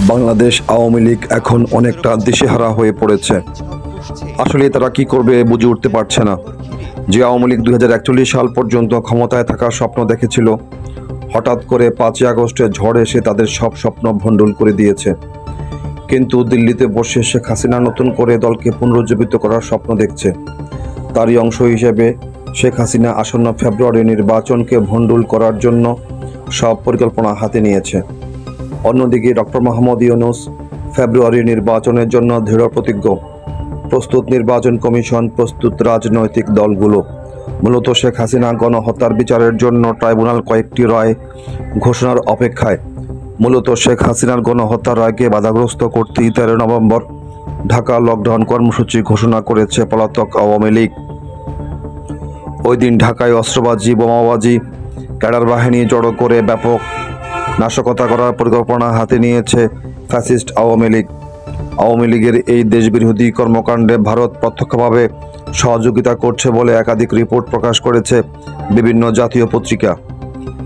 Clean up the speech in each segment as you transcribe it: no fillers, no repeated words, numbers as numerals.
বাংলাদেশ আওয়ামী লীগ এখন অনেকটা দিশেহারা হয়ে পড়েছে। আসলে তারা কি করবে বুঝে উঠতে পারছে না। যে আওয়ামী লীগ 2041 সাল পর্যন্ত ক্ষমতায় থাকার স্বপ্ন দেখেছিল, হঠাৎ করে 5ই আগস্টে ঝড় এসে তাদের সব স্বপ্ন ভণ্ডুল করে দিয়েছে। কিন্তু দিল্লিতে বসে শেখ হাসিনা নতুন করে দলকে পুনরুজ্জীবিত করার স্বপ্ন দেখছে। তারই অংশ হিসেবে শেখ হাসিনা আসন্ন ফেব্রুয়ারি নির্বাচনকে ভণ্ডুল করার জন্য সব পরিকল্পনা হাতে নিয়েছে। অন্যদিকে ডক্টর মোহাম্মদ ইউনূস ফেব্রুয়ারি নির্বাচনের জন্য দৃঢ় প্রতিজ্ঞ। প্রস্তুত নির্বাচন কমিশন, প্রস্তুত রাজনৈতিক দলগুলো। মূলত শেখ হাসিনা গণহত্যার বিচারের জন্য ট্রাইব্যুনাল কয়েকটি রায় ঘোষণার অপেক্ষায়। মূলত শেখ হাসিনার গণহত্যার রায়কে বাধাগ্রস্ত করতেই 13 নভেম্বর ঢাকা লকডাউন কর্মসূচি ঘোষণা করেছে পলাতক আওয়ামী লীগ। ওই দিন ঢাকায় অস্ত্রবাজি, বোমাবাজি, ক্যাডার বাহিনী জড়ো করে ব্যাপক নাশকতা করার পরিকল্পনা হাতে নিয়েছে ফ্যাসিস্ট আওয়ামী লীগ। আওয়ামী লীগের এই দেশবিরোধী কর্মকাণ্ডে ভারত প্রত্যক্ষভাবে সহযোগিতা করছে বলে একাধিক রিপোর্ট প্রকাশ করেছে বিভিন্ন জাতীয় পত্রিকা।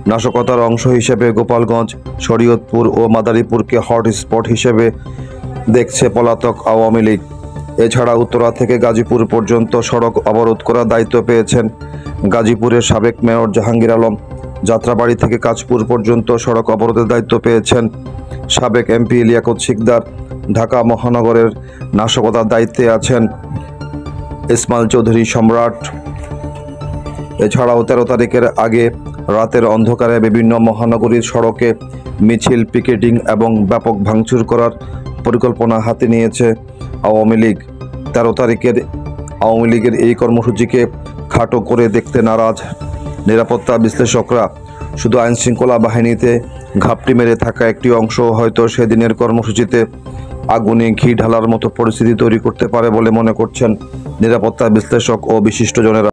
নাশকতার অংশ হিসেবে গোপালগঞ্জ, শরীয়তপুর ও মাদারীপুরকে হটস্পট হিসেবে দেখছে পলাতক আওয়ামী লীগ। এছাড়া উত্তরা থেকে গাজীপুর পর্যন্ত সড়ক অবরোধ করার দায়িত্ব পেয়েছেন গাজীপুরের সাবেক মেয়র জাহাঙ্গীর আলম। যাত্রাবাড়ি থেকে কাঁচপুর পর্যন্ত সড়ক অবরোধের দায়িত্ব পেয়েছেন সাবেক এমপি লিয়াকত শিকদার। ঢাকা মহানগরের নাশকতার দায়িত্বে আছেন ইসমাইল চৌধুরী সম্রাট। এছাড়াও 13 তারিখের আগে রাতের অন্ধকারে বিভিন্ন মহানগরীর সড়কে মিছিল, পিকেটিং এবং ব্যাপক ভাঙচুর করার পরিকল্পনা হাতে নিয়েছে আওয়ামী লীগ। 13 তারিখের আওয়ামী লীগের এই কর্মসূচিকে খাটো করে দেখতে নারাজ নিরাপত্তা বিশ্লেষকরা। শুধু আইনশৃঙ্খলা বাহিনীতে ঘাপটি মেরে থাকা একটি অংশ হয়তো সেদিনের কর্মসূচিতে আগুনে ঘি ঢালার মতো পরিস্থিতি তৈরি করতে পারে বলে মনে করছেন নিরাপত্তা বিশ্লেষক ও বিশিষ্টজনেরা।